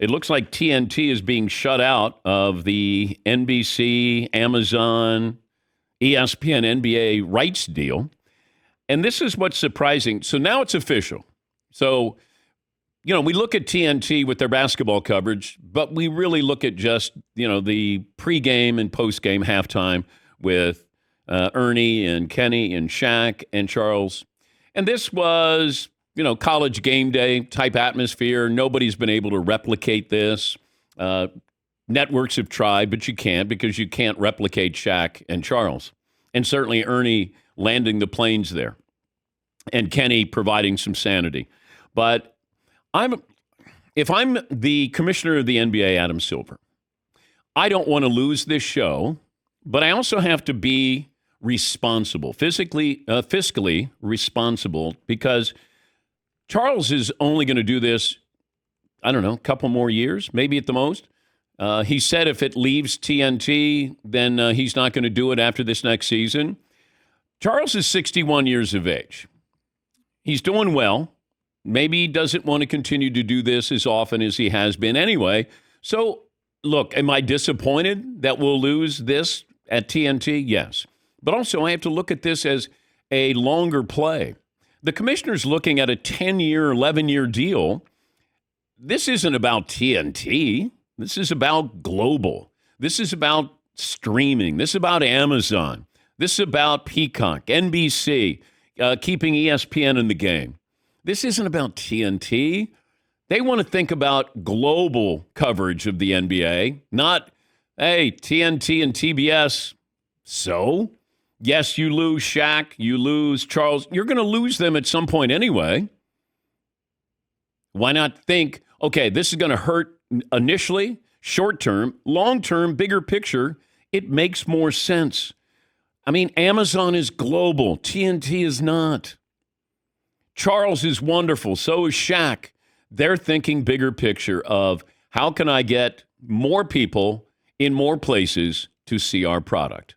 It looks like TNT is being shut out of the NBC, Amazon, ESPN, NBA rights deal. And this is what's surprising. So now it's official. So, we look at TNT with their basketball coverage, but we really look at just, the pregame and postgame halftime with Ernie and Kenny and Shaq and Charles. And this was, college game day type atmosphere. Nobody's been able to replicate this. Networks have tried, but you can't because you can't replicate Shaq and Charles. And certainly Ernie landing the planes there and Kenny providing some sanity. But if I'm the commissioner of the NBA, Adam Silver, I don't want to lose this show, but I also have to be responsible, fiscally responsible, because Charles is only going to do this, I don't know, a couple more years, maybe at the most. He said if it leaves TNT, then he's not going to do it after this next season. Charles is 61 years of age. He's doing well. Maybe he doesn't want to continue to do this as often as he has been anyway. So, look, am I disappointed that we'll lose this at TNT? Yes. But also I have to look at this as a longer play. The commissioner's looking at a 10-year, 11-year deal. This isn't about TNT. This is about global. This is about streaming. This is about Amazon. This is about Peacock, NBC, keeping ESPN in the game. This isn't about TNT. They want to think about global coverage of the NBA, not, hey, TNT and TBS. So, yes, you lose Shaq, you lose Charles. You're going to lose them at some point anyway. Why not think, okay, this is going to hurt initially, short term, long term, bigger picture. It makes more sense. I mean, Amazon is global. TNT is not. Charles is wonderful. So is Shaq. They're thinking bigger picture of how can I get more people in more places to see our product.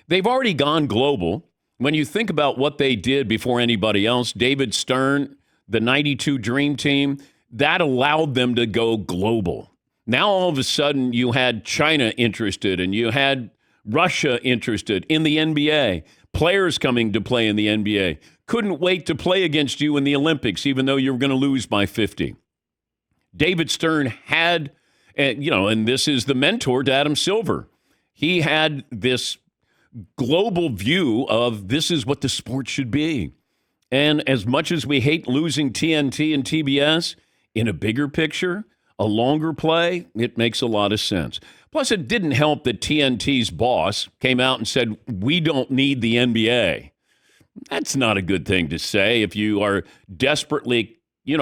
They've already gone global. When you think about what they did before anybody else, David Stern, the 92 Dream Team, that allowed them to go global. Now all of a sudden you had China interested and you had Russia interested in the NBA. Players coming to play in the NBA. Couldn't wait to play against you in the Olympics, even though you were going to lose by 50. David Stern had, and this is the mentor to Adam Silver. He had this global view of this is what the sport should be. And as much as we hate losing TNT and TBS, in a bigger picture, a longer play, it makes a lot of sense. Plus, it didn't help that TNT's boss came out and said, we don't need the NBA. That's not a good thing to say if you are desperately,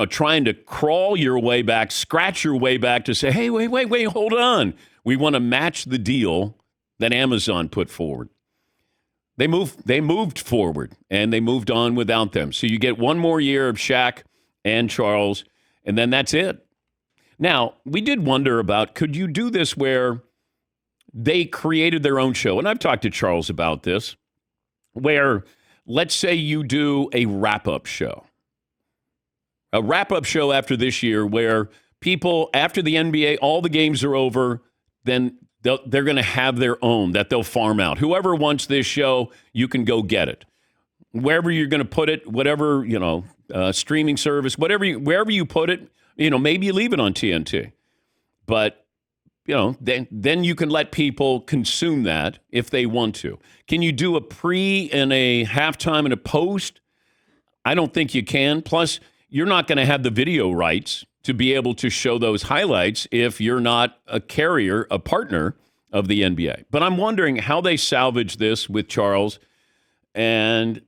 trying to crawl your way back, scratch your way back to say, hey, wait, hold on. We want to match the deal that Amazon put forward. They moved forward, and they moved on without them. So you get one more year of Shaq and Charles, and then that's it. Now, we did wonder about, could you do this where they created their own show? And I've talked to Charles about this, where let's say you do a wrap-up show. A wrap-up show after this year where people, after the NBA, all the games are over, then they're going to have their own that they'll farm out. Whoever wants this show, you can go get it. Wherever you're going to put it, whatever, streaming service, wherever you put it, maybe you leave it on TNT. But, then you can let people consume that if they want to. Can you do a pre and a halftime and a post? I don't think you can. Plus, you're not going to have the video rights to be able to show those highlights if you're not a carrier, a partner of the NBA. But I'm wondering how they salvage this with Charles. And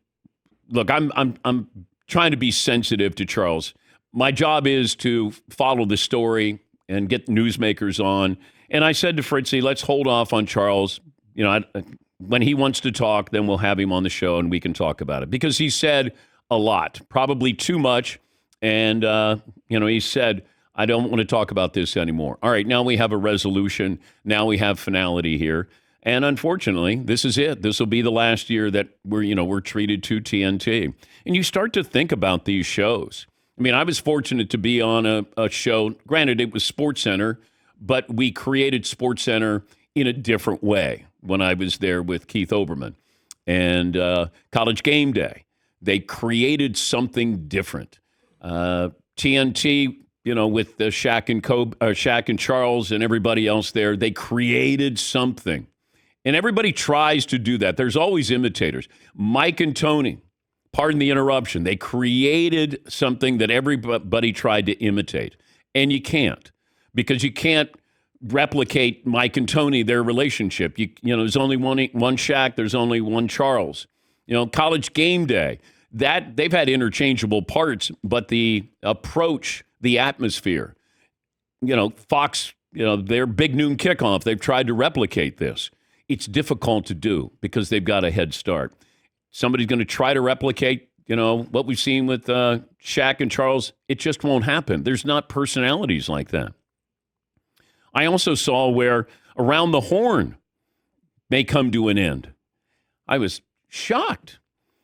look, I'm trying to be sensitive to Charles. My job is to follow the story and get newsmakers on. And I said to Fritzy, let's hold off on Charles. When he wants to talk, then we'll have him on the show and we can talk about it. Because he said a lot, probably too much. And, he said, I don't want to talk about this anymore. All right, now we have a resolution. Now we have finality here. And unfortunately, this is it. This will be the last year that we're treated to TNT. And you start to think about these shows. I mean, I was fortunate to be on a show. Granted, it was SportsCenter, but we created SportsCenter in a different way when I was there with Keith Olbermann and College Game Day. They created something different. TNT, with the Shaq and Charles and everybody else there, they created something. And everybody tries to do that. There's always imitators. Mike and Tony, pardon the interruption, they created something that everybody tried to imitate. And you can't, because you can't replicate Mike and Tony, their relationship. There's only one Shaq, there's only one Charles. College Game Day, that they've had interchangeable parts, but the approach, the atmosphere, Fox, their big noon kickoff, they've tried to replicate this. It's difficult to do because they've got a head start. Somebody's going to try to replicate, what we've seen with Shaq and Charles. It just won't happen. There's not personalities like that. I also saw where Around the Horn may come to an end. I was shocked.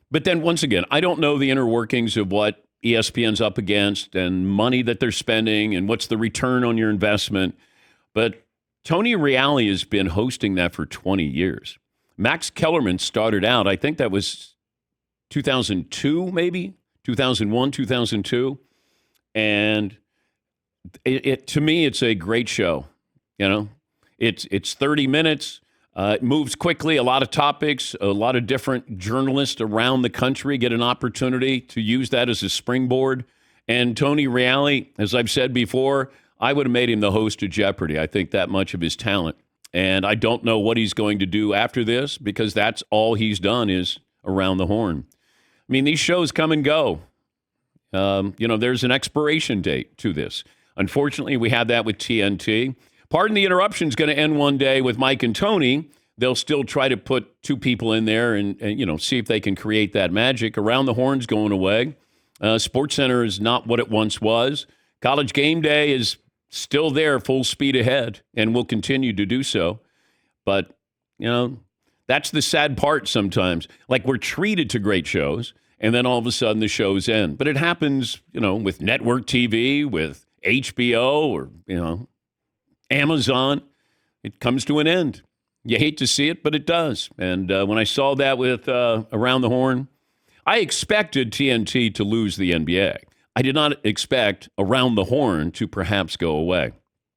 But then once again, I don't know the inner workings of what ESPN's up against and money that they're spending and what's the return on your investment. But Tony Reali has been hosting that for 20 years. Max Kellerman started out, I think that was 2002, maybe 2001, 2002. And it to me, it's a great show. It's 30 minutes. It moves quickly, a lot of topics, a lot of different journalists around the country get an opportunity to use that as a springboard. And Tony Reali, as I've said before, I would have made him the host of Jeopardy. I think that much of his talent. And I don't know what he's going to do after this because that's all he's done is Around the Horn. I mean, these shows come and go. There's an expiration date to this. Unfortunately, we had that with TNT. Pardon the Interruption is going to end one day with Mike and Tony. They'll still try to put two people in there and see if they can create that magic. Around the Horn's going away. SportsCenter is not what it once was. College Game Day is still there, full speed ahead, and will continue to do so. But, that's the sad part sometimes. Like, we're treated to great shows, and then all of a sudden the shows end. But it happens, with network TV, with HBO, or, Amazon. It comes to an end. You hate to see it, but it does. And when I saw that with Around the Horn, I expected TNT to lose the NBA. I did not expect Around the Horn to perhaps go away.